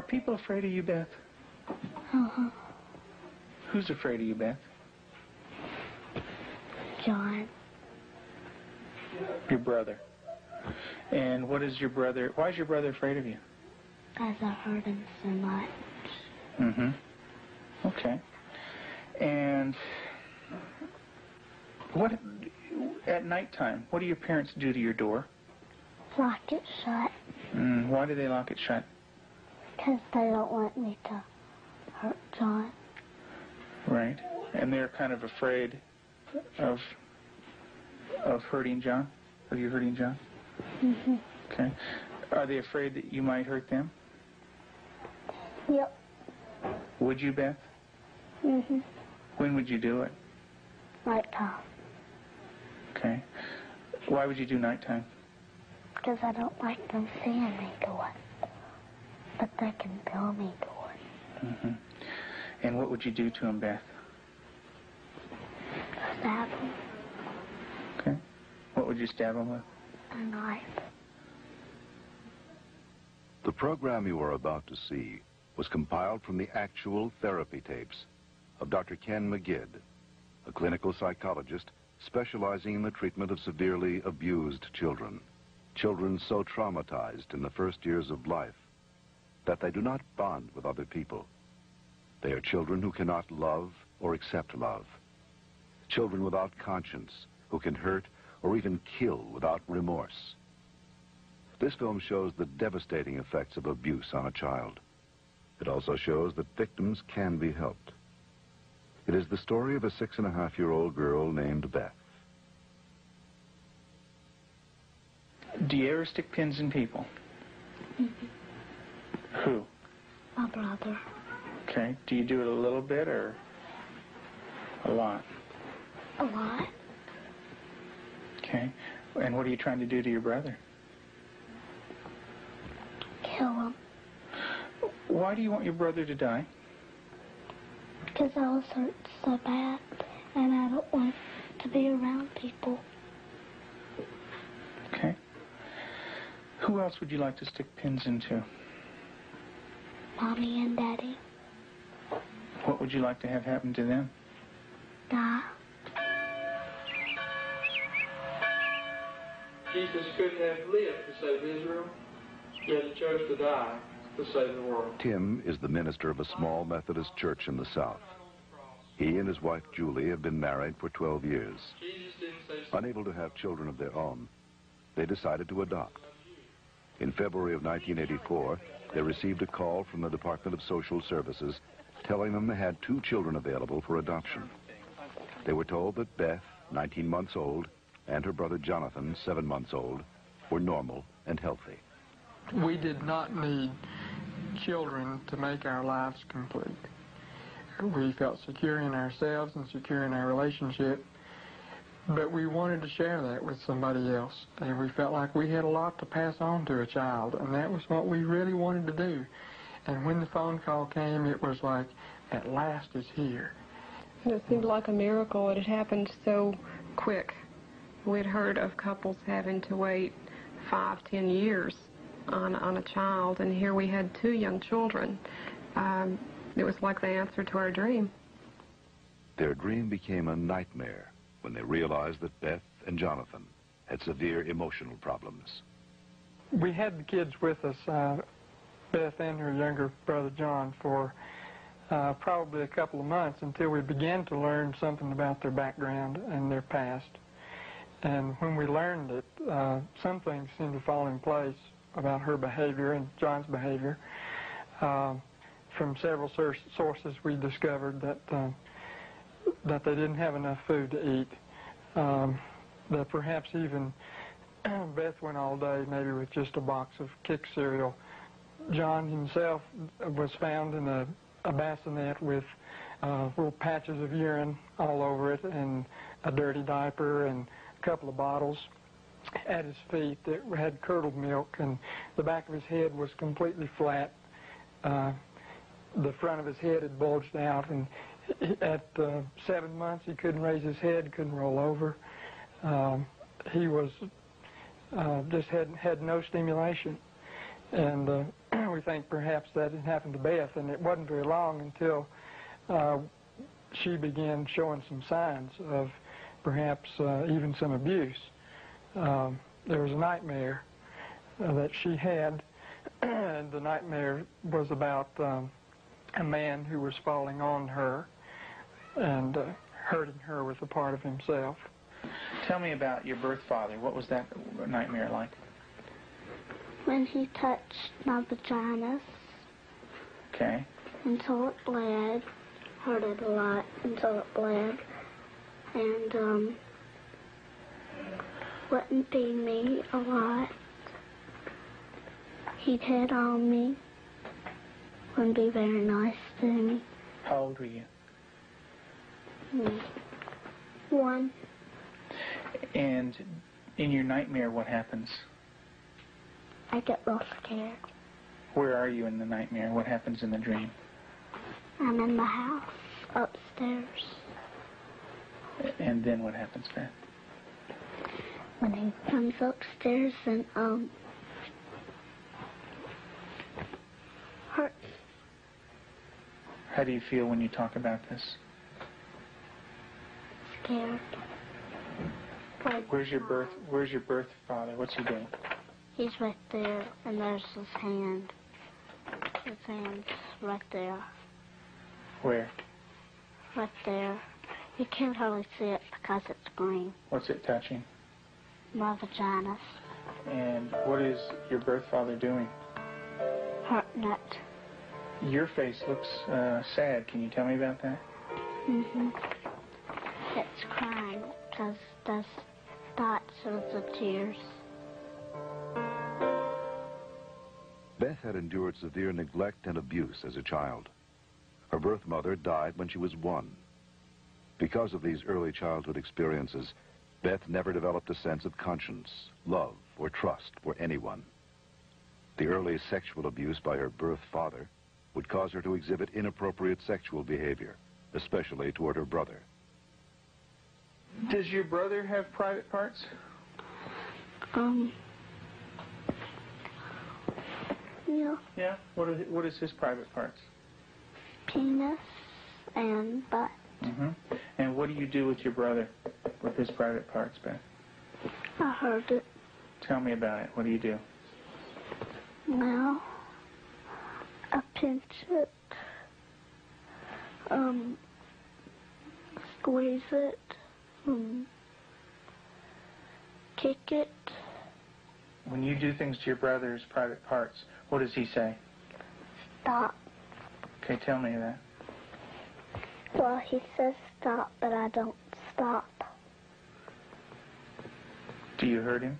Are people afraid of you, Beth? Uh-huh. Who's afraid of you, Beth? John. Your brother. And what is your brother, why is your brother afraid of you? Because I hurt him so much. Mm-hmm. Okay. And what, at nighttime, what do your parents do to your door? Lock it shut. Why do they lock it shut? Because they don't want me to hurt John. Right. And they're kind of afraid of hurting John? Of you hurting John? Mm-hmm. Okay. Are they afraid that you might hurt them? Yep. Would you, Beth? Mm-hmm. When would you do it? Nighttime. Okay. Why would you do nighttime? Because I don't like them seeing me do it. But they can feel me do it. Mm-hmm. And what would you do to him, Beth? Stab them. Okay. What would you stab him with? A knife. The program you are about to see was compiled from the actual therapy tapes of Dr. Ken McGidd, a clinical psychologist specializing in the treatment of severely abused children. Children so traumatized in the first years of life that they do not bond with other people. They are children who cannot love or accept love. Children without conscience who can hurt or even kill without remorse. This film shows the devastating effects of abuse on a child. It also shows that victims can be helped. It is the story of a 6.5-year-old girl named Beth. Do you ever stick pins in people? Mm-hmm. Who? My brother. Okay. Do you do it a little bit or a lot? A lot. Okay. And what are you trying to do to your brother? Kill him. Why do you want your brother to die? Because I was hurt so bad, and I don't want to be around people. Okay. Who else would you like to stick pins into? Mommy and Daddy. What would you like to have happen to them? Die. Jesus could have lived to save Israel, yet he chose to die to save the world. Tim is the minister of a small Methodist church in the South. He and his wife Julie have been married for 12 years. Jesus didn't say so. Unable to have children of their own, they decided to adopt. In February of 1984, they received a call from the Department of Social Services telling them they had 2 children available for adoption. They were told that Beth, 19 months old, and her brother Jonathan, 7 months old, were normal and healthy. We did not need children to make our lives complete. We felt secure in ourselves and secure in our relationship, but we wanted to share that with somebody else. And we felt like we had a lot to pass on to a child, and that was what we really wanted to do. And when the phone call came, it was like, at last it's here. It seemed like a miracle. It had happened so quick. We'd heard of couples having to wait 5, 10 years on a child, and here we had 2 young children. It was like the answer to our dream. Their dream became a nightmare when they realized that Beth and Jonathan had severe emotional problems. We had the kids with us, Beth and her younger brother John, for probably a couple of months until we began to learn something about their background and their past. And when we learned it, some things seemed to fall in place about her behavior and John's behavior. From several sources, we discovered that they didn't have enough food to eat. That perhaps even Beth went all day maybe with just a box of Kick cereal. John himself was found in a bassinet with little patches of urine all over it and a dirty diaper and a couple of bottles at his feet that had curdled milk, and the back of his head was completely flat. The front of his head had bulged out, and at 7 months he couldn't raise his head, couldn't roll over. He was just had no stimulation, and we think perhaps that had happened to Beth, and it wasn't very long until she began showing some signs of perhaps even some abuse. There was a nightmare that she had, and the nightmare was about a man who was falling on her and hurting her with a part of himself. Tell me about your birth father. What was that nightmare like? When he touched my vaginas Okay. until it bled, hurt it a lot until it bled, and wouldn't feed me a lot. He'd hit on me, wouldn't be very nice to me. How old were you? 1. And in your nightmare, what happens? I get real scared. Where are you in the nightmare? What happens in the dream? I'm in the house, upstairs. And then what happens, Beth? When he comes upstairs and, hurts. How do you feel when you talk about this? Scared. Where's your birth father? What's he doing? He's right there, and there's his hand. His hand's right there. Where? Right there. You can't hardly see it because it's green. What's it touching? My vaginas. And what is your birth father doing? Hurting it. Your face looks sad. Can you tell me about that? It's crying because there's dots of the tears. Beth had endured severe neglect and abuse as a child. Her birth mother died when she was 1. Because of these early childhood experiences, Beth never developed a sense of conscience, love, or trust for anyone. The early sexual abuse by her birth father would cause her to exhibit inappropriate sexual behavior, especially toward her brother. Does your brother have private parts? Yeah. Yeah? What is his private parts? Penis and butt. And what do you do with your brother, with his private parts, Beth? I heard it. Tell me about it. What do you do? Well, I pinch it, squeeze it, kick it. When you do things to your brother's private parts, what does he say? Stop. Okay, tell me that. Well, he says stop, but I don't stop. Do you hurt him?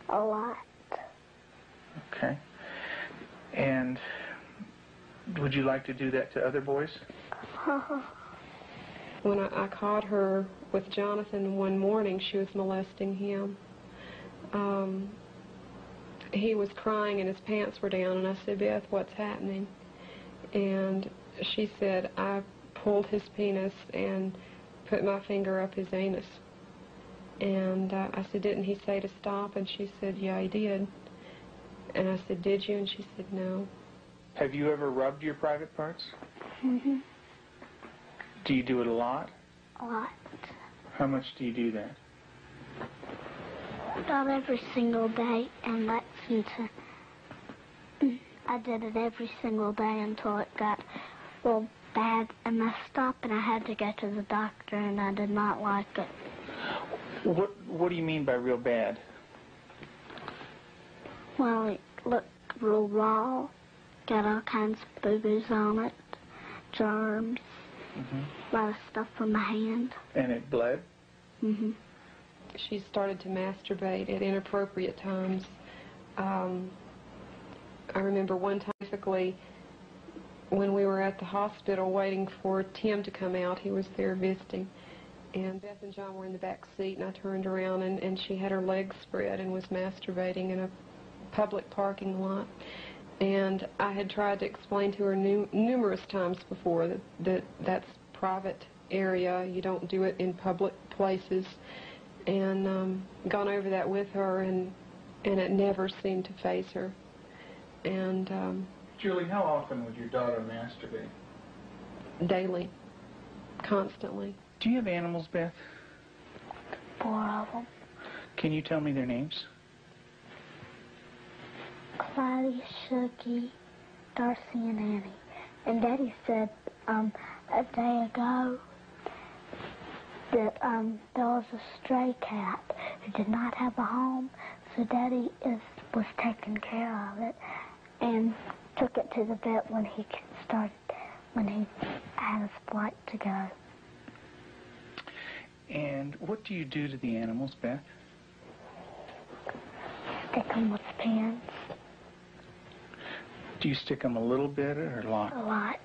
A lot. Okay. And would you like to do that to other boys? When I caught her with Jonathan one morning, she was molesting him. He was crying and his pants were down, and I said, Beth, what's happening? And she said, I pulled his penis and put my finger up his anus. And I said, didn't he say to stop? And she said, yeah, he did. And I said, did you? And she said, no. Have you ever rubbed your private parts? Do you do it a lot? A lot. How much do you do that? Not every single day in Lexington. I did it every single day until it got real bad and messed up, and I had to go to the doctor, and I did not like it. What do you mean by real bad? Well, it looked real raw, got all kinds of boo-boos on it, germs, a lot of stuff from my hand. And it bled? She started to masturbate at inappropriate times. I remember one time, basically, when we were at the hospital waiting for Tim to come out. He was there visiting. And Beth and John were in the back seat, and I turned around, and she had her legs spread and was masturbating in a public parking lot. And I had tried to explain to her numerous times before that that's private area. You don't do it in public places. And gone over that with her, and and it never seemed to faze her. And Julie, how often would your daughter masturbate? daily, constantly. Do you have animals, Beth? 4 of them. Can you tell me their names? Clyde, Shuggy, Darcy, and Annie. And Daddy said a day ago that there was a stray cat who did not have a home, so Daddy was taking care of it and took it to the vet when he had his flight to go. And what do you do to the animals, Beth? Stick them with pins. Do you stick them a little bit or a lot? A lot.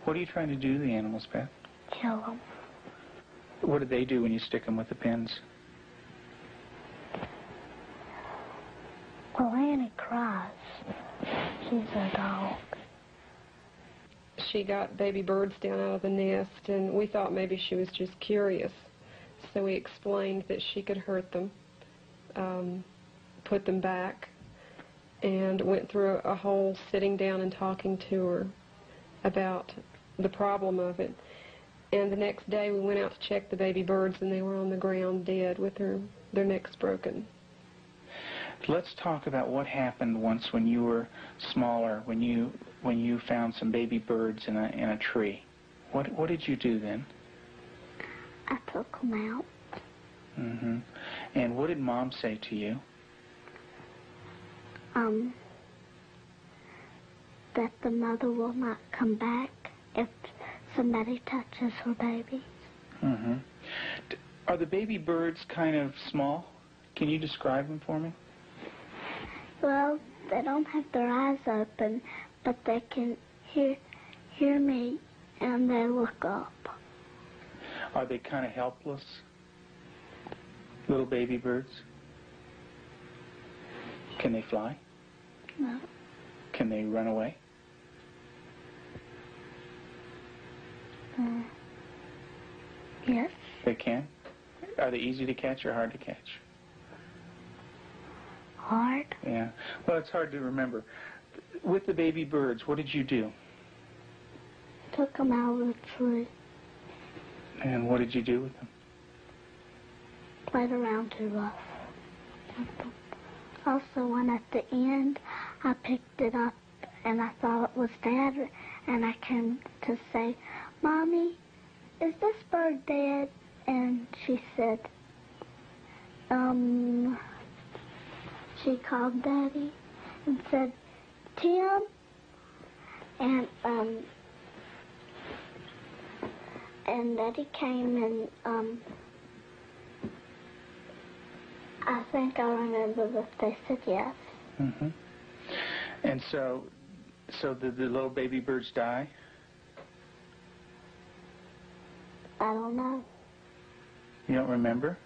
What are you trying to do to the animals, Beth? Kill them. What do they do when you stick them with the pins? Well, Annie cries. She's a dog. She got baby birds down out of the nest, and we thought maybe she was just curious. So we explained that she could hurt them, put them back, and went through a whole sitting down and talking to her about the problem of it. And the next day we went out to check the baby birds, and they were on the ground dead with their necks broken. Let's talk about what happened once when you were smaller, when you found some baby birds in a tree. What did you do then? I took them out. Mm-hmm. And what did Mom say to you? That the mother will not come back if somebody touches her babies. Mm-hmm. Are the baby birds kind of small? Can you describe them for me? Well, they don't have their eyes open, but they can hear me, and they look up. Are they kind of helpless? Little baby birds? Can they fly? No. Can they run away? Yes. They can? Are they easy to catch or hard to catch? Hard. Yeah. Well, it's hard to remember. With the baby birds, what did you do? Took them out of the tree. And what did you do with them? Played around too rough. Also, when at the end, I picked it up and I thought it was Dad, and I came to say, Mommy, is this bird dead? And she said, she called Daddy and said, Tim, and Daddy came and, I think I remember that they said yes. Mm-hmm. And so did the little baby birds die? I don't know. You don't remember?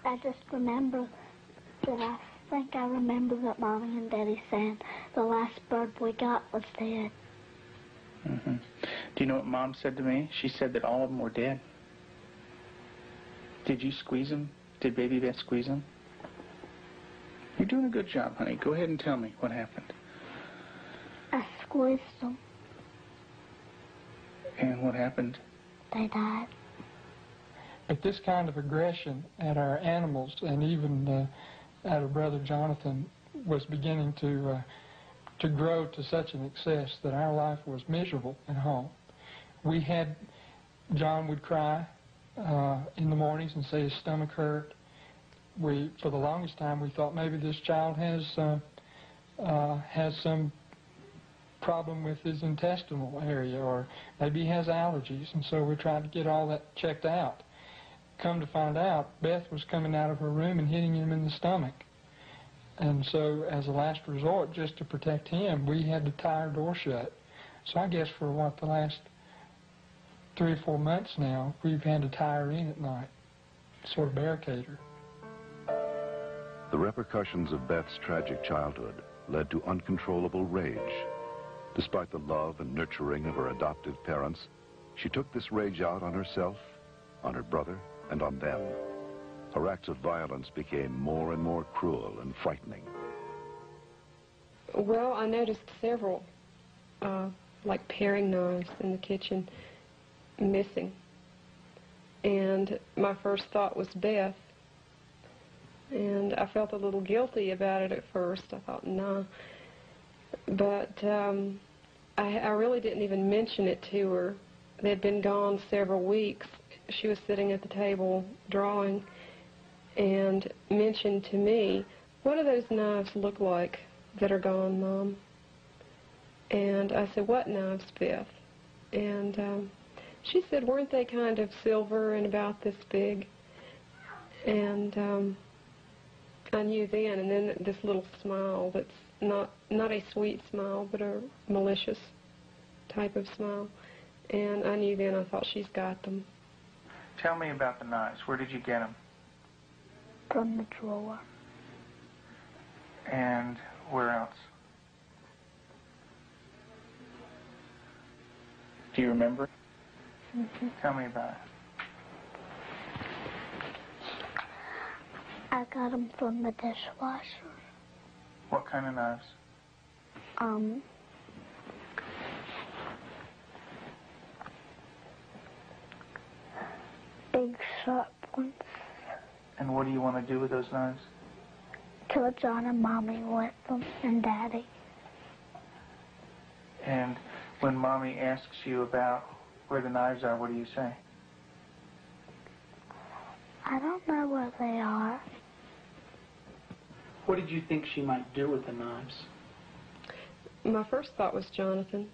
I just remember that I think I remember that Mommy and Daddy said the last bird we got was dead. Mm-hmm. Do you know what Mom said to me? She said that all of them were dead. Did you squeeze them? Did Baby Beth squeeze them? You're doing a good job, honey. Go ahead and tell me what happened. I squeezed them. And what happened? They died. But this kind of aggression at our animals, and even at our brother Jonathan, was beginning to grow to such an excess that our life was miserable at home. John would cry in the mornings and say his stomach hurt. For the longest time, we thought maybe this child has some problem with his intestinal area, or maybe he has allergies, and so we tried to get all that checked out. Come to find out, Beth was coming out of her room and hitting him in the stomach. And so, as a last resort, just to protect him, we had to tie our door shut. So I guess for the last 3 or 4 months now, we've had to tie her in at night, sort of barricade her. The repercussions of Beth's tragic childhood led to uncontrollable rage. Despite the love and nurturing of her adoptive parents, she took this rage out on herself, on her brother, and on them. Her acts of violence became more and more cruel and frightening. Well, I noticed several, like paring knives in the kitchen, missing. And my first thought was Beth. And I felt a little guilty about it at first. I thought, nah. But I really didn't even mention it to her. They'd been gone several weeks. She was sitting at the table drawing and mentioned to me, "What do those knives look like that are gone, Mom?" And I said, "What knives, Beth?" And she said, "Weren't they kind of silver and about this big?" And I knew then, and then this little smile that's not a sweet smile, but a malicious type of smile. And I knew then, I thought, she's got them. Tell me about the knives. Where did you get them? From the drawer. And where else? Do you remember? Mm-hmm. Tell me about it. I got them from the dishwasher. What kind of knives? Big sharp ones. And what do you want to do with those knives? Kill John and Mommy with them, and Daddy. And when Mommy asks you about where the knives are, what do you say? I don't know where they are. What did you think she might do with the knives? My first thought was Jonathan.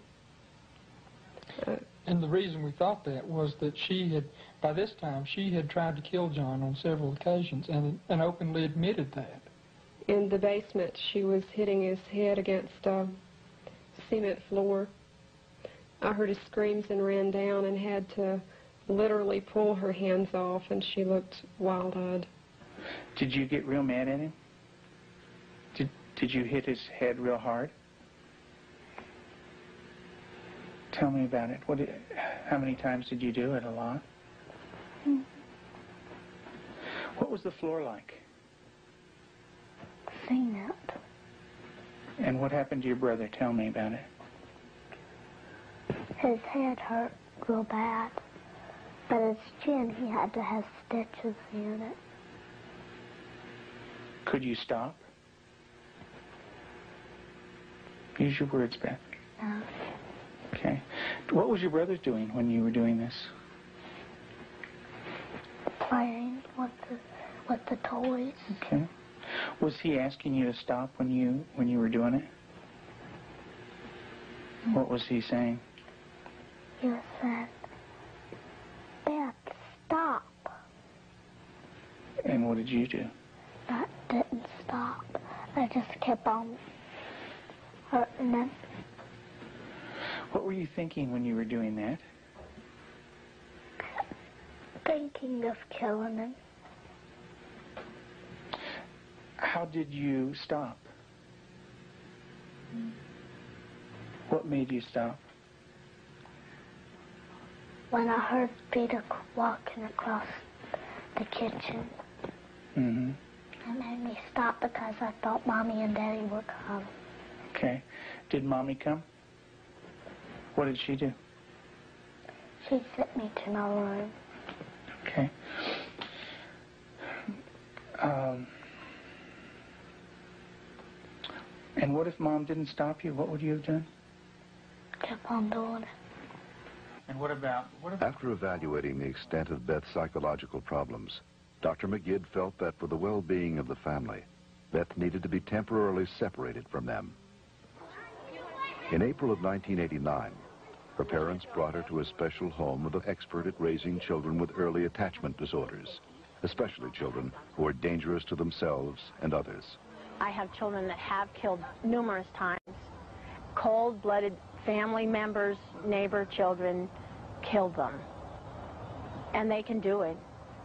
And the reason we thought that was that she had, by this time, she had tried to kill John on several occasions and openly admitted that. In the basement, she was hitting his head against a cement floor. I heard his screams and ran down and had to literally pull her hands off, and she looked wild-eyed. Did you get real mad at him? Did you hit his head real hard? Tell me about it. How many times did you do it? A lot? Mm-hmm. What was the floor like? Cement. And what happened to your brother? Tell me about it. His head hurt real bad, but his chin, he had to have stitches in it. Could you stop? Use your words, Beth. No. Okay. What was your brother doing when you were doing this? Playing with the toys. Okay. Was he asking you to stop when you were doing it? What was he saying? He said, "Beth, stop." And what did you do? That didn't stop. I just kept on hurting him. What were you thinking when you were doing that? Thinking of killing him. How did you stop? What made you stop? When I heard Peter walking across the kitchen. Mm-hmm. It made me stop because I thought Mommy and Daddy were coming. Okay. Did Mommy come? What did she do? She sent me to my room. Okay. And what if Mom didn't stop you? What would you have done? Kept on doing it. And what about... After evaluating the extent of Beth's psychological problems, Dr. McGid felt that for the well-being of the family, Beth needed to be temporarily separated from them. In April of 1989, her parents brought her to a special home with an expert at raising children with early attachment disorders, especially children who are dangerous to themselves and others. I have children that have killed numerous times. Cold-blooded family members, neighbor children killed them. And they can do it.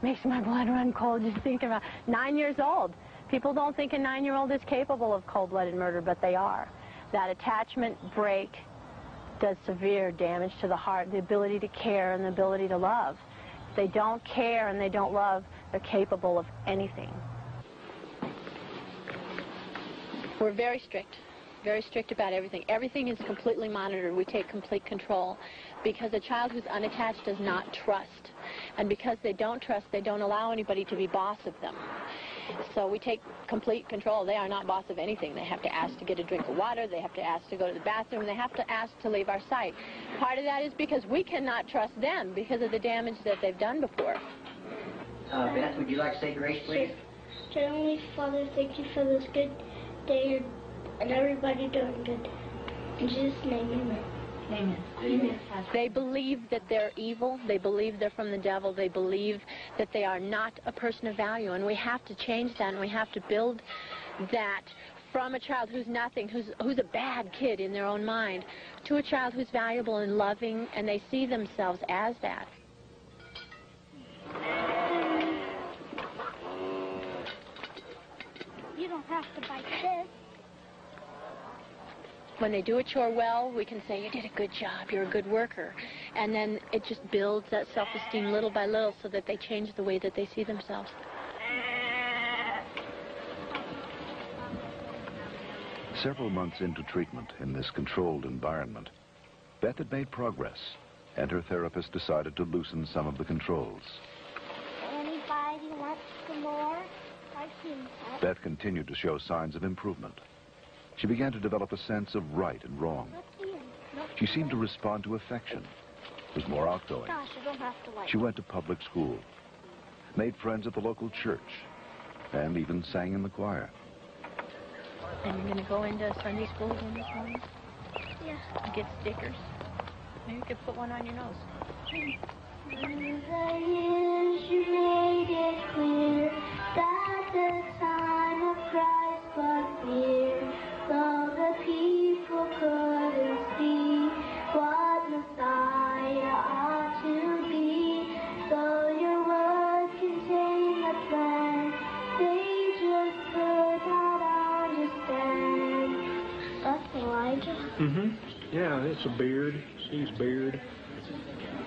Makes my blood run cold just thinking about 9 years old. People don't think a 9-year-old is capable of cold-blooded murder, but they are. That attachment break does severe damage to the heart, the ability to care and the ability to love. If they don't care and they don't love, They're capable of anything. We're very strict about everything. Everything is completely monitored. We take complete control because a child who's unattached does not trust. And because they don't trust, they don't allow anybody to be boss of them. So we take complete control. They are not boss of anything. They have to ask to get a drink of water. They have to ask to go to the bathroom. They have to ask to leave our sight. Part of that is because we cannot trust them because of the damage that they've done before. Beth, would you like to say grace, please? Dear Heavenly Father, thank you for this good day and everybody doing good. In Jesus' name, amen. Amen. Amen. They believe that they're evil. They believe they're from the devil. They believe that they are not a person of value. And we have to change that, and we have to build that from a child who's nothing, who's a bad kid in their own mind, to a child who's valuable and loving, and they see themselves as that. You don't have to bite this. When they do a chore well, we can say, you did a good job, you're a good worker. And then it just builds that self-esteem little by little so that they change the way that they see themselves. Several months into treatment in this controlled environment, Beth had made progress, and her therapist decided to loosen some of the controls. Anybody wants some more? I've seen that. Beth continued to show signs of improvement. She began to develop a sense of right and wrong. She seemed to respond to affection, was more outgoing. Gosh, you don't have to like. She went to public school, made friends at the local church, and even sang in the choir. And you're going to go into Sunday school again this morning? Yeah. And get stickers. Maybe you could put one on your nose. Through the years you made it clear that the time of Christ was near. Though the people couldn't see what Messiah ought to be, though your word contained a plan, they just could not understand. That's Elijah? Mm-hmm. Yeah, it's a beard. See his beard.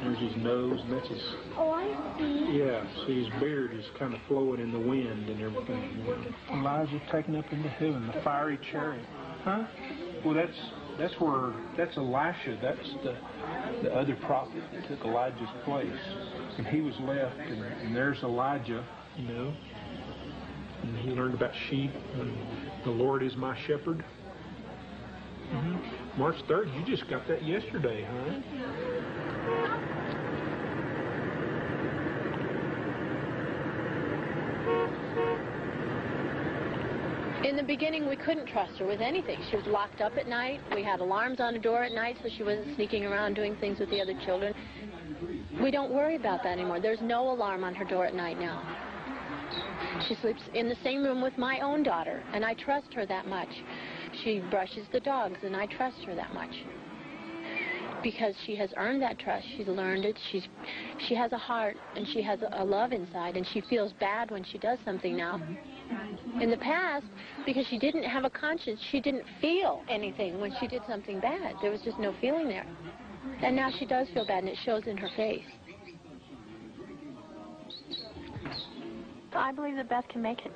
There's his nose, and that's his... Oh, I see. Yeah, see his beard is kind of flowing in the wind and everything. Elijah taken up into heaven, the fiery chariot. Huh? Well, that's Elisha. That's the other prophet that took Elijah's place. And he was left, and there's Elijah, you know. And he learned about sheep, and the Lord is my shepherd. Mm-hmm. March 3rd, you just got that yesterday, huh? In the beginning, we couldn't trust her with anything. She was locked up at night. We had alarms on the door at night so she wasn't sneaking around doing things with the other children. We don't worry about that anymore. There's no alarm on her door at night now. She sleeps in the same room with my own daughter, and I trust her that much. She brushes the dogs, and I trust her that much. Because she has earned that trust. She's learned it. She has a heart, and she has a love inside, and she feels bad when she does something now. In the past, because she didn't have a conscience, she didn't feel anything when she did something bad. There was just no feeling there. And now she does feel bad, and it shows in her face. I believe that Beth can make it.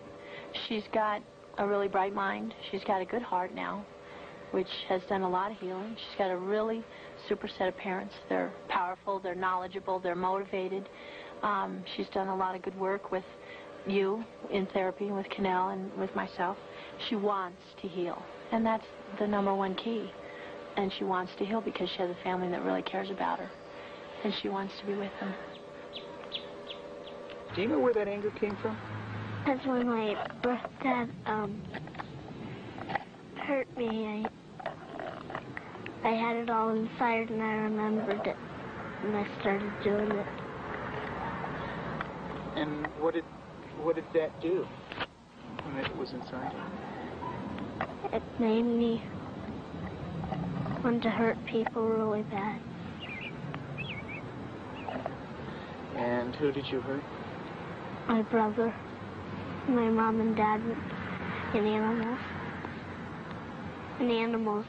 She's got a really bright mind. She's got a good heart now, which has done a lot of healing. She's got a really super set of parents. They're powerful, they're knowledgeable, they're motivated. She's done a lot of good work with you in therapy, with Cannell and with myself. She wants to heal, and that's the #1 key. And she wants to heal because she has a family that really cares about her, and she wants to be with them. Do you know where that anger came from? That's when my birth dad hurt me. I had it all inside, and I remembered it, and I started doing it. And what did that do when it was inside? It made me want to hurt people really bad. And who did you hurt? My brother, my mom and dad, and animals. And animals.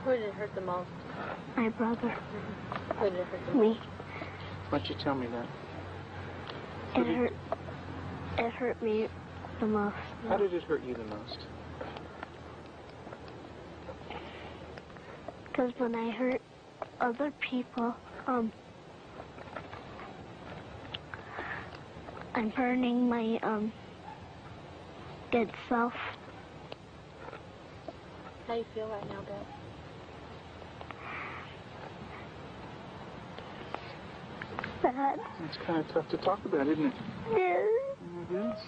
Who did it hurt the most? My brother. Who did it hurt the most? Me. Why don't you tell me that? It hurt. It hurt me the most. How did it hurt you the most? Because when I hurt other people, I'm hurting my good self. How do you feel right now, Beth? Bad. It's kind of tough to talk about, isn't it? Yeah. It is.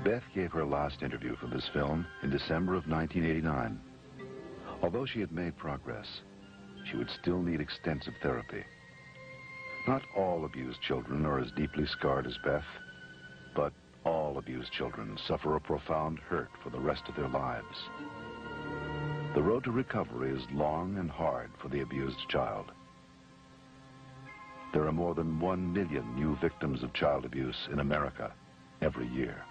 Beth gave her last interview for this film in December of 1989. Although she had made progress, she would still need extensive therapy. Not all abused children are as deeply scarred as Beth, but all abused children suffer a profound hurt for the rest of their lives. The road to recovery is long and hard for the abused child. There are more than 1 million new victims of child abuse in America every year.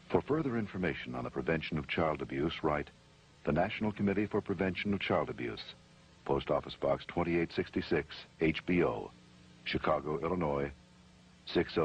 For further information on the prevention of child abuse, write the National Committee for Prevention of Child Abuse, Post Office Box 2866, HBO, Chicago, Illinois, 60